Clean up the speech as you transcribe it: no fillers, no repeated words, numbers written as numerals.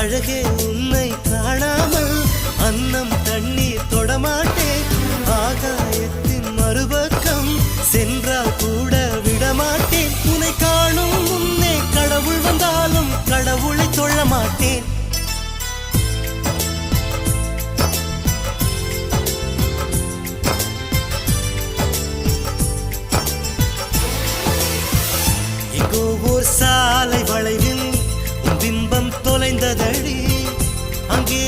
அழகே உன்னை காணாமல் அன்னம் தண்ணீர் தொடமாட்டேன். ஆகாயத்தின் மறுபக்கம் சென்றால் கூட விடமாட்டேன். உன்னை காணும் முன்னே கடவுள் வந்தாலும் கடவுளை தொழ மாட்டேன். எங்கோ ஓர் சாலை வளைவில் உன் பிம்பம் தொலைந்ததடி. அங்கே